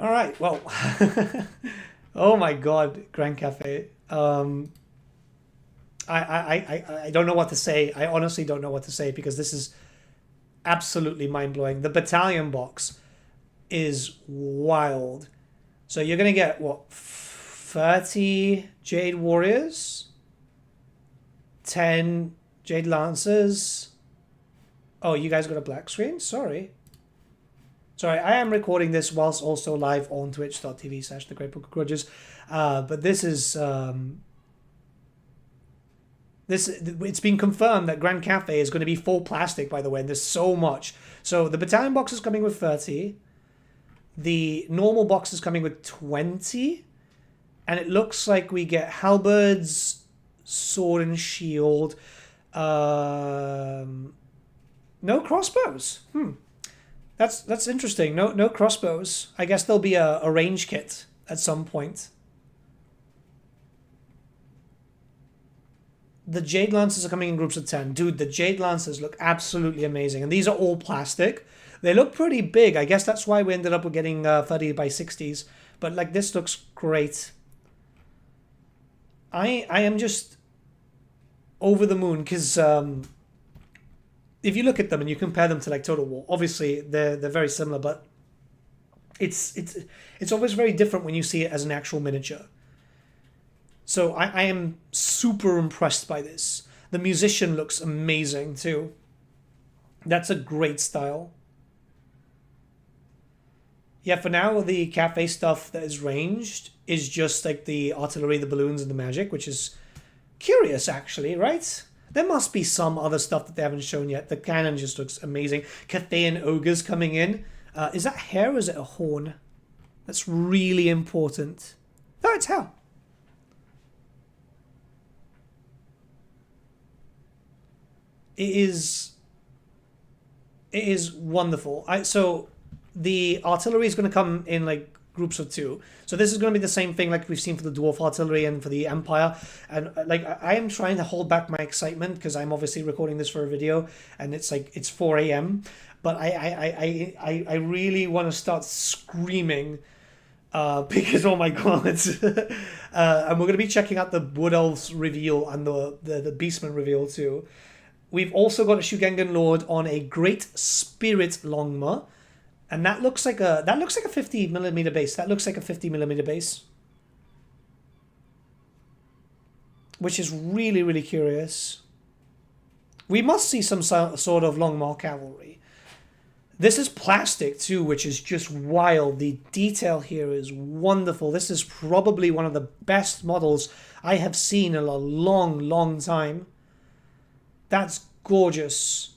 All right, well, oh my God, Grand Cafe. I don't know what to say. I honestly don't know what to say because this is absolutely mind blowing. The battalion box is wild. So you're gonna get what, 30 Jade Warriors, 10 Jade Lancers. Oh, you guys got a black screen? Sorry. Sorry, I am recording this whilst also live on twitch.tv/The Great Book of Grudges. But this is it's been confirmed that Grand Cathay is going to be full plastic, by the way, and there's so much. So the battalion box is coming with 30. The normal box is coming with 20. And it looks like we get halberds, sword and shield. No crossbows. That's interesting. No crossbows. I guess there'll be a range kit at some point. The Jade Lancers are coming in groups of 10. Dude, the Jade Lancers look absolutely amazing. And these are all plastic. They look pretty big. I guess that's why we ended up with getting 30 by 60s. But like, this looks great. I am just over the moon because if you look at them and you compare them to like Total War, obviously they're very similar, but it's always very different when you see it as an actual miniature. So I am super impressed by this. The musician looks amazing too. That's a great style. Yeah, for now, the cafe stuff that is ranged is just like the artillery, the balloons, and the magic, which is curious, actually, right? There must be some other stuff that they haven't shown yet. The cannon just looks amazing. Cathayan ogres coming in. Is that hair or is it a horn? That's really important. No, it's hair. It is wonderful. So the artillery is going to come in like groups of 2. So this is going to be the same thing like we've seen for the dwarf artillery and for the empire. And like I am trying to hold back my excitement because I'm obviously recording this for a video and it's like it's 4 a.m. But I really want to start screaming because oh my God. And we're going to be checking out the Wood Elves reveal and the Beastmen reveal too. We've also got a Shugengan Lord on a Great Spirit Longma. And that looks like a 50mm base. That looks like a 50mm base. Which is really, really curious. We must see some sort of Longma cavalry. This is plastic too, which is just wild. The detail here is wonderful. This is probably one of the best models I have seen in a long, long time. That's gorgeous.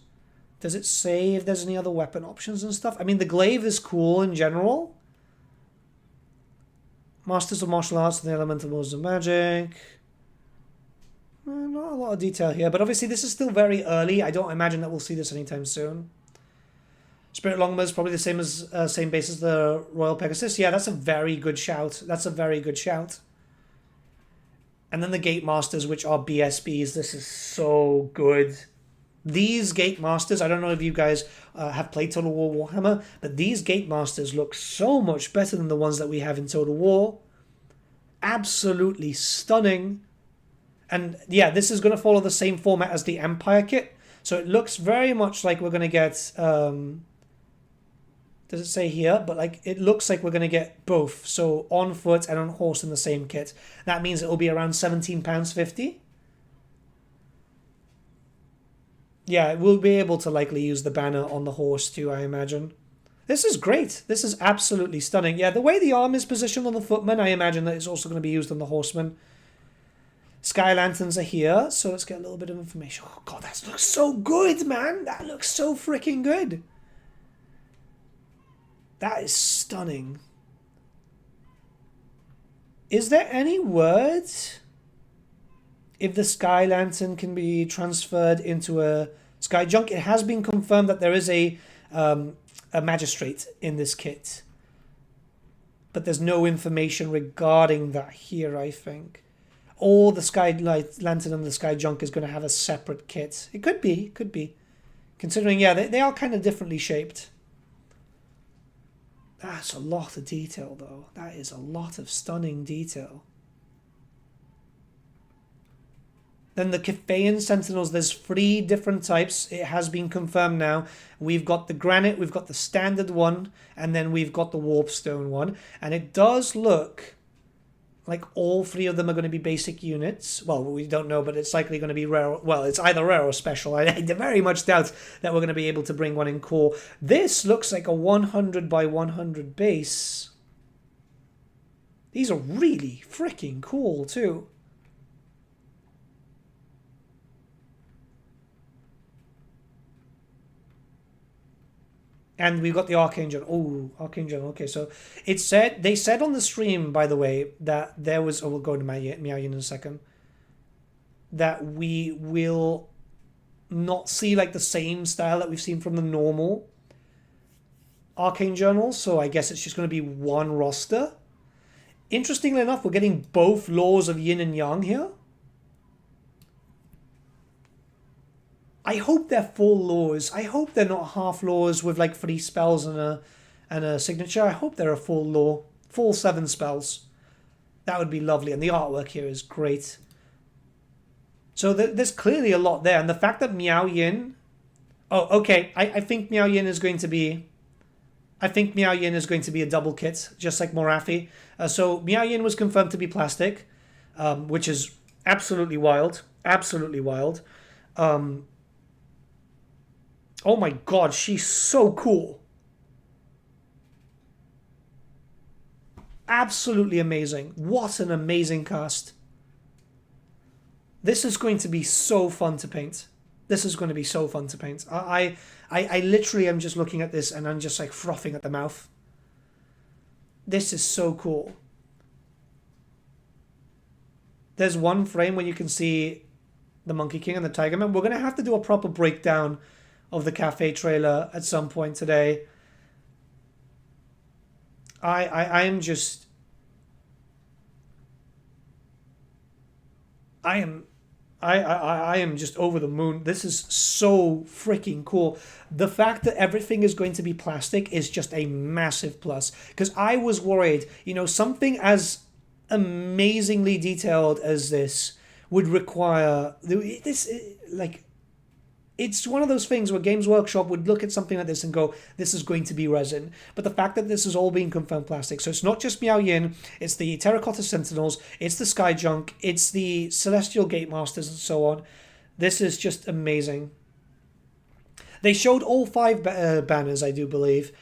Does it say if there's any other weapon options and stuff? I mean, the glaive is cool in general. Masters of Martial Arts and the Elementals of Magic. Not a lot of detail here, but obviously this is still very early. I don't imagine that we'll see this anytime soon. Spirit Longma is probably the same base as the Royal Pegasus. Yeah, that's a very good shout. That's a very good shout. And then the Gate Masters, which are BSBs. This is so good. These Gate Masters, I don't know if you guys have played Total War Warhammer, but these Gate Masters look so much better than the ones that we have in Total War. Absolutely stunning. And yeah, this is going to follow the same format as the Empire kit. So it looks very much like we're going to get... does it say here? But like it looks like we're going to get both. So on foot and on horse in the same kit. That means it will be around £17.50. Yeah, we'll be able to likely use the banner on the horse too, I imagine. This is great. This is absolutely stunning. Yeah, the way the arm is positioned on the footman, I imagine that it's also going to be used on the horseman. Sky lanterns are here, so let's get a little bit of information. Oh God, that looks so good, man. That looks so freaking good. That is stunning. Is there any words if the Sky Lantern can be transferred into a Sky Junk? It has been confirmed that there is a magistrate in this kit. But there's no information regarding that here, I think. Or the Sky Lantern and the Sky Junk is going to have a separate kit. It could be. Considering, yeah, they are kind of differently shaped. That's a lot of detail, though. That is a lot of stunning detail. Then the Cathayan Sentinels, there's 3 different types. It has been confirmed now. We've got the Granite, we've got the Standard one, and then we've got the Warpstone one. And it does look like all 3 of them are going to be basic units. Well, we don't know, but it's likely going to be rare. Well, it's either rare or special. I very much doubt that we're going to be able to bring one in core. This looks like a 100 by 100 base. These are really freaking cool, too. And we've got the Arcane General. Oh, Arcane General. Okay, so they said on the stream, by the way, that there was... Oh, we'll go to Miao Yin in a second. That we will not see like the same style that we've seen from the normal Arcane Journals. So I guess it's just going to be one roster. Interestingly enough, we're getting both laws of Yin and Yang here. I hope they're full laws. I hope they're not half laws with like 3 spells and a signature. I hope they're a full law. Full 7 spells. That would be lovely. And the artwork here is great. So there's clearly a lot there. And the fact that Miao Yin... Oh, okay. I think Miao Yin is going to be... I think Miao Yin is going to be a double kit, just like Morathi. So Miao Yin was confirmed to be plastic, which is absolutely wild. Absolutely wild. Oh my god, she's so cool. Absolutely amazing. What an amazing cast. This is going to be so fun to paint. This is going to be so fun to paint. I literally am just looking at this and I'm just like frothing at the mouth. This is so cool. There's one frame where you can see the Monkey King and the Tiger Man. We're going to have to do a proper breakdown of the cafe trailer at some point today. I am just... I am just over the moon. This is so freaking cool. The fact that everything is going to be plastic is just a massive plus. Because I was worried, you know, something as amazingly detailed as this would require... This, like... It's one of those things where Games Workshop would look at something like this and go, this is going to be resin. But the fact that this is all being confirmed plastic, so it's not just Miao Yin, it's the Terracotta Sentinels, it's the Sky Junk, it's the Celestial Gate Masters and so on. This is just amazing. They showed all 5 banners, I do believe.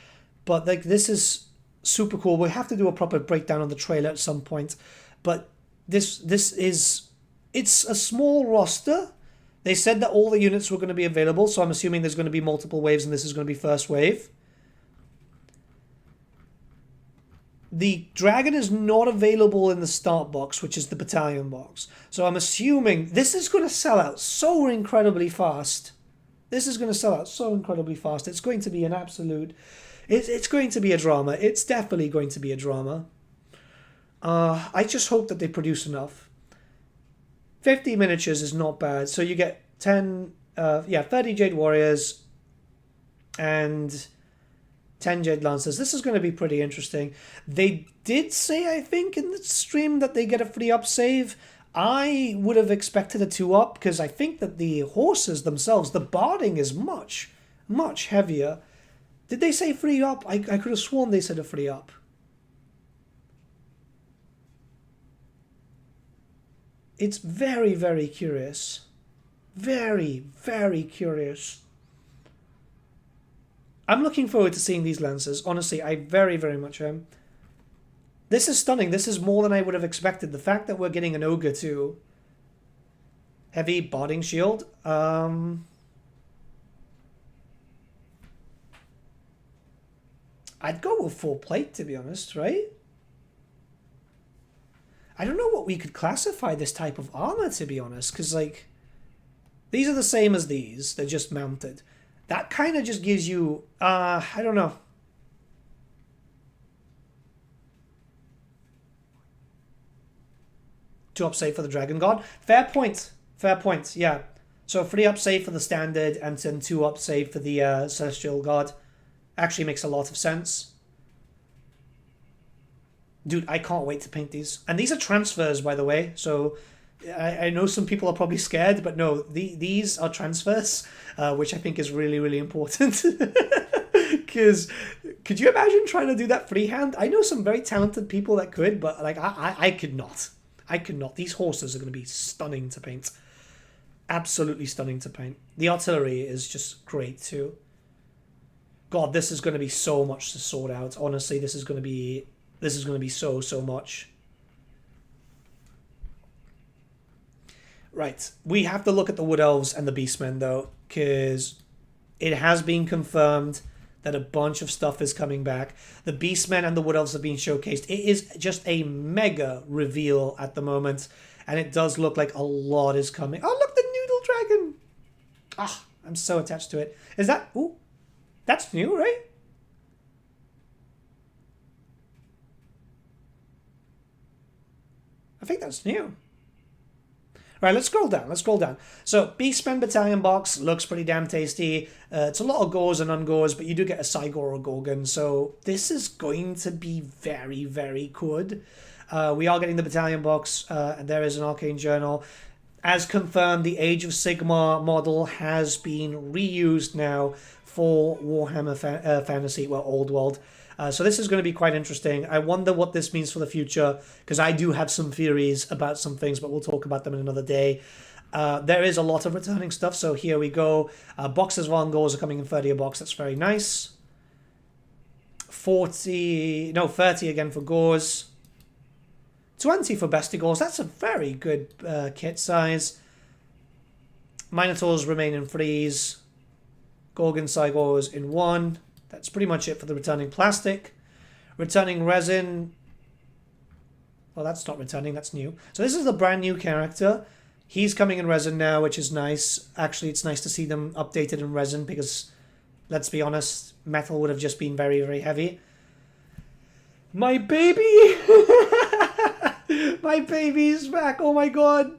But like this is super cool. We'll have to do a proper breakdown on the trailer at some point. But this is... It's a small roster. They said that all the units were going to be available, so I'm assuming there's going to be multiple waves and this is going to be first wave. The dragon is not available in the start box, which is the battalion box. So I'm assuming this is going to sell out so incredibly fast. This is going to sell out so incredibly fast. It's going to be an absolute... It's going to be a drama. It's definitely going to be a drama. I just hope that they produce enough. 50 miniatures is not bad. So you get 30 Jade Warriors and 10 Jade Lancers. This is going to be pretty interesting. They did say, I think, in the stream that they get a free up save. I would have expected a 2-up because I think that the horses themselves, the barding is much, much heavier. Did they say free up? I could have sworn they said a free up. It's very, very curious. Very, very curious. I'm looking forward to seeing these Lancers. Honestly, I very, very much am. This is stunning. This is more than I would have expected. The fact that we're getting an Ogre too. Heavy Barding Shield. I'd go with full plate, to be honest, right? I don't know what we could classify this type of armor, to be honest, because, like, these are the same as these. They're just mounted. That kind of just gives you, I don't know. Two up save for the Dragon God. Fair point. Fair point, yeah. So 3 up save for the standard and then 2 up save for the Celestial God. Actually makes a lot of sense. Dude, I can't wait to paint these. And these are transfers, by the way. So I know some people are probably scared, but no, these are transfers, which I think is really, really important. Because could you imagine trying to do that freehand? I know some very talented people that could, but like I could not. I could not. These horses are going to be stunning to paint. Absolutely stunning to paint. The artillery is just great too. God, this is going to be so much to sort out. Honestly, this is going to be so much. Right, we have to look at the Wood Elves and the Beastmen though, because it has been confirmed that a bunch of stuff is coming back. The Beastmen and the Wood Elves have been showcased. It is just a mega reveal at the moment, and it does look like a lot is coming. Oh, look, the Noodle Dragon! Ah, I'm so attached to it. Is that... Ooh, that's new, right? I think that's new. Right, let's scroll down. Let's scroll down. So, Beastmen Battalion box looks pretty damn tasty. It's a lot of gores and ungores, but you do get a Cygor or a Gorgon. So, this is going to be very, very good. We are getting the Battalion box, and there is an Arcane Journal. As confirmed, the Age of Sigmar model has been reused now for Warhammer Fantasy, well, Old World. So this is going to be quite interesting. I wonder what this means for the future, because I do have some theories about some things, but we'll talk about them in another day. There is a lot of returning stuff, so here we go. Boxes of Ungors are coming in 30 a box. That's very nice. 30 again for Gores. 20 for Bestigors. That's a very good kit size. Minotaurs remain in freeze. Gorgon Cygors in 1. That's pretty much it for the returning plastic. Returning resin. Well, that's not returning, that's new. So this is the brand new character. He's coming in resin now, which is nice. Actually, it's nice to see them updated in resin because, let's be honest, metal would have just been very, very heavy. My baby! My baby's back! Oh my god!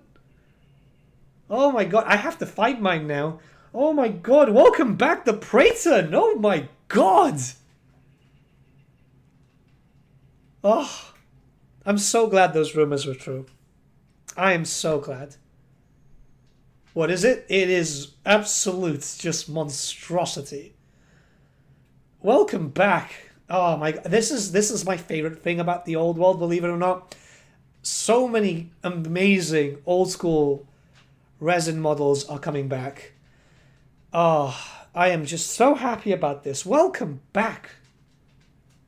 Oh my god, I have to find mine now. Oh my god, welcome back, the Praetor! Oh my god! Oh, I'm so glad those rumors were true. I am so glad. What is it? It is absolute just monstrosity. Welcome back. Oh my god, this is my favorite thing about the Old World, believe it or not. So many amazing old school resin models are coming back. Oh, I am just so happy about this. Welcome back.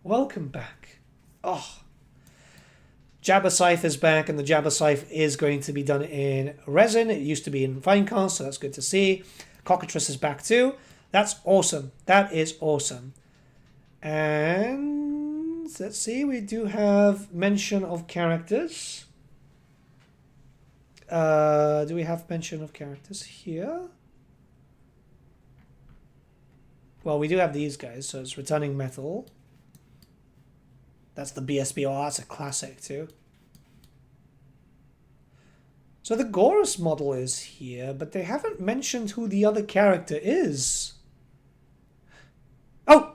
Welcome back. Oh. Jabba Scythe is back, and the Jabba Scythe is going to be done in resin. It used to be in Finecast, so that's good to see. Cockatrice is back too. That's awesome. That is awesome. And let's see, we do have mention of characters. Do we have mention of characters here? Well, we do have these guys, so it's Returning Metal. That's the BSB. Oh, that's a classic too. So the Gorus model is here, but they haven't mentioned who the other character is. Oh!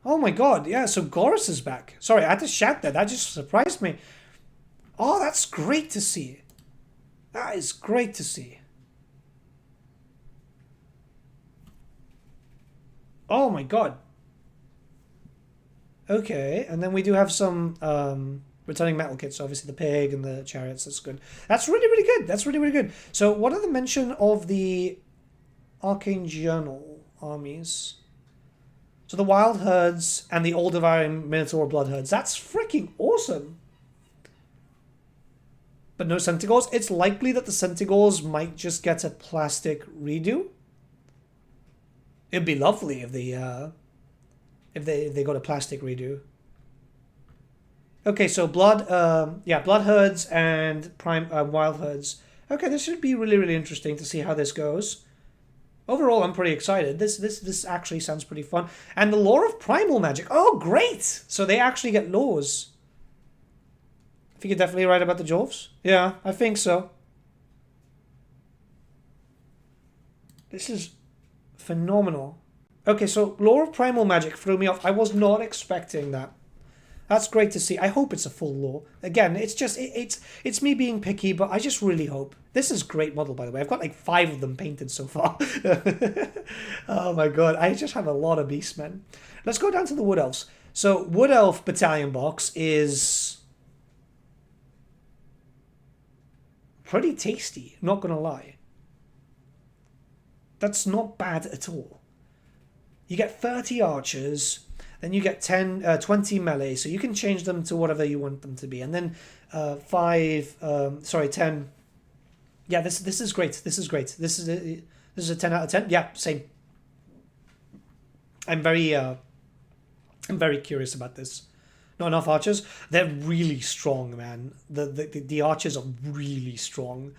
Oh my god, yeah, so Gorus is back. Sorry, I had to shout that. That just surprised me. Oh, that's great to see. That is great to see. Oh my god. Okay, and then we do have some returning metal kits. So obviously the pig and the chariots. That's good. That's really, really good. That's really, really good. So what are the mention of the Arcane Journal armies? So the Wild Herds and the Old Devouring Minotaur Blood Herds. That's freaking awesome. But no Centigores. It's likely that the Centigores might just get a plastic redo. It'd be lovely if they got a plastic redo. Okay, so blood herds and wild herds. Okay, this should be really, really interesting to see how this goes. Overall, I'm pretty excited. This actually sounds pretty fun. And the lore of primal magic. Oh, great! So they actually get laws. I think you're definitely right about the Jolfs. Yeah, I think so. This is phenomenal. Okay, so Lore of Primal Magic threw me off. I was not expecting that. That's great to see. I hope it's a full lore. Again, it's just, it's me being picky, but I just really hope. This is a great model, by the way. I've got like 5 of them painted so far. Oh my god, I just have a lot of Beastmen. Let's go down to the Wood Elves. So, Wood Elf Battalion box is pretty tasty, not gonna lie. That's not bad at all. You get 30 archers, then you get 20 melee, so you can change them to whatever you want them to be. And then 10. Yeah, this is great. This is great. This is a 10 out of 10. Yeah, same. I'm very curious about this. Not enough archers. They're really strong, man. The archers are really strong.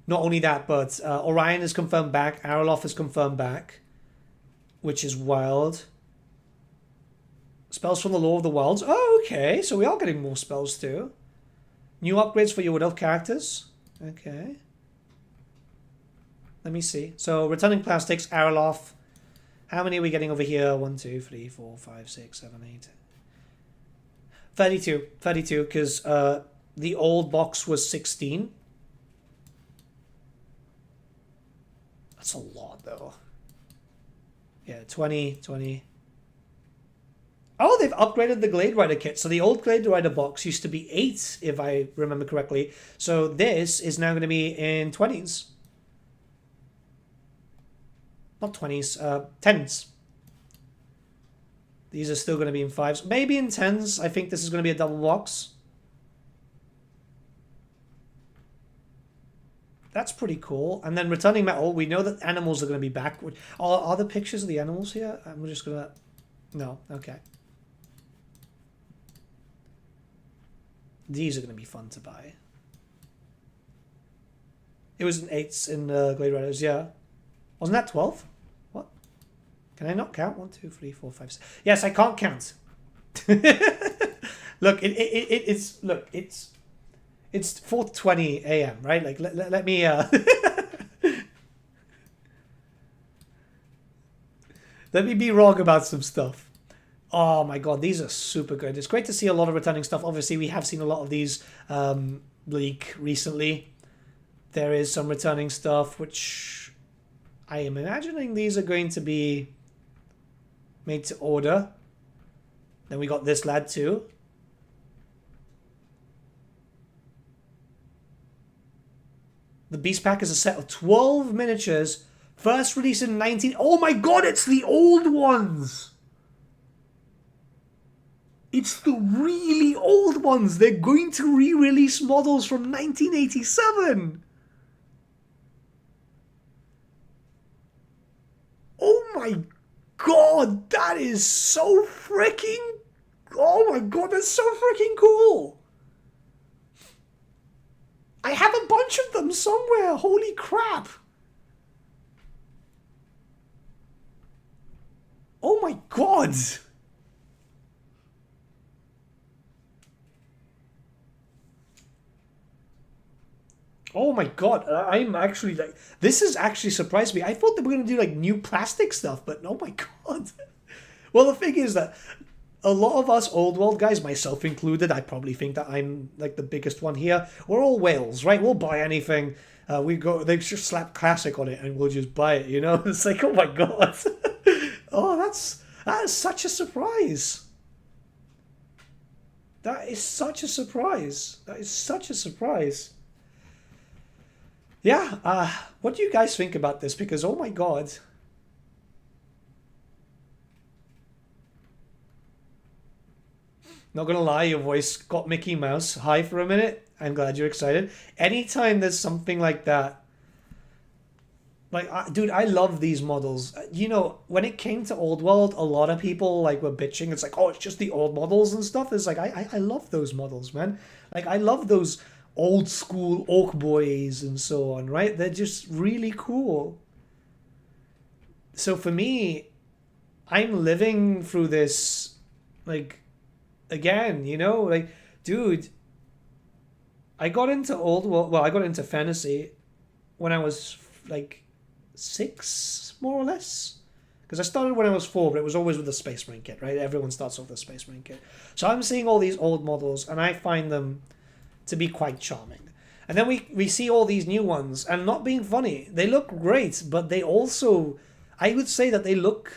Not only that, but Orion is confirmed back. Araloth is confirmed back, which is wild. Spells from the Lore of the Wilds. Oh, okay. So we are getting more spells too. New upgrades for your Wood Elf characters. Okay. Let me see. So returning plastics, Araloth. How many are we getting over here? 1, 2, 3, 4, 5, 6, 7, 8. 32. 32, because the old box was 16. That's a lot, though. Yeah, 20, 20. Oh, they've upgraded the Glade Rider kit. So the old Glade Rider box used to be 8, if I remember correctly. So this is now going to be in 20s. Not 20s, 10s. These are still going to be in 5s. Maybe in 10s. I think this is going to be a double box. That's pretty cool. And then returning metal. We know that animals are going to be back. Are the pictures of the animals here? I'm just going to... No. Okay. These are going to be fun to buy. It was an 8s in Glade Riders, yeah. Wasn't that 12? What? Can I not count? 1, 2, 3, 4, 5, 6. Yes, I can't count. Look, it's 4:20 a.m. right? Like let me let me be wrong about some stuff. Oh my god, these are super good. It's great to see a lot of returning stuff. Obviously, we have seen a lot of these leak recently. There is some returning stuff, which I am imagining these are going to be made to order. Then we got this lad too. The Beast Pack is a set of 12 miniatures. First released in 19... Oh my god, it's the old ones! It's the really old ones. They're going to re-release models from 1987. Oh my god, that is so freaking... Oh my god, that's so freaking cool. I have a bunch of them somewhere. Holy crap. Oh my god. Oh my god, I'm actually like... This has actually surprised me. I thought they were going to do like new plastic stuff, but oh my god. Well, the thing is that a lot of us Old World guys, myself included, I probably think that I'm like the biggest one here. We're all whales, right? We'll buy anything. They just slap classic on it and we'll just buy it, you know? It's like, oh my god. Oh, that is such a surprise. That is such a surprise. That is such a surprise. Yeah, what do you guys think about this? Because, oh my god. Not gonna lie, your voice got Mickey Mouse high for a minute. I'm glad you're excited. Anytime there's something like that, like, dude, I love these models. You know, when it came to Old World, a lot of people like were bitching. It's like, oh, it's just the old models and stuff. It's like, I love those models, man. Like, I love those old school orc boys and so on, right? They're just really cool. So for me, I'm living through this, like, again, you know, like, dude, I got into Old World, well, I got into fantasy when I was like 6, more or less. Because I started when I was 4, but it was always with the Space Marine kit, right? Everyone starts off with the Space Marine kit. So I'm seeing all these old models, and I find them to be quite charming. And then we see all these new ones, and not being funny, they look great, but they also, I would say that they look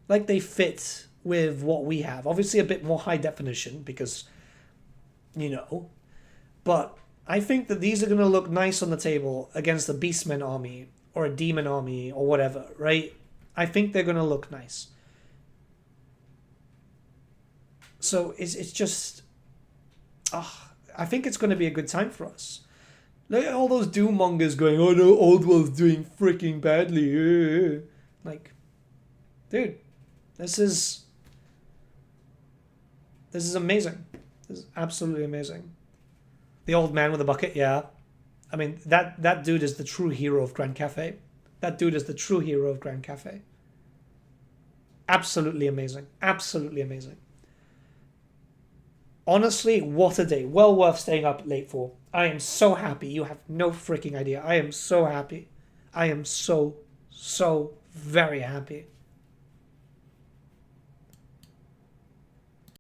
like they fit with what we have. Obviously a bit more high definition, because, you know, but I think that these are going to look nice on the table against a Beastmen army, or a Demon army, or whatever, right? I think they're going to look nice. So it's just, I think it's going to be a good time for us. Look at all those doom mongers going, oh no, Old World's doing freaking badly. Like, dude, this is amazing. This is absolutely amazing. The old man with a bucket, yeah. I mean, that dude is the true hero of Grand Cathay. That dude is the true hero of Grand Cathay. Absolutely amazing. Absolutely amazing. Honestly, what a day. Well worth staying up late for. I am so happy. You have no freaking idea. I am so happy. I am so very happy.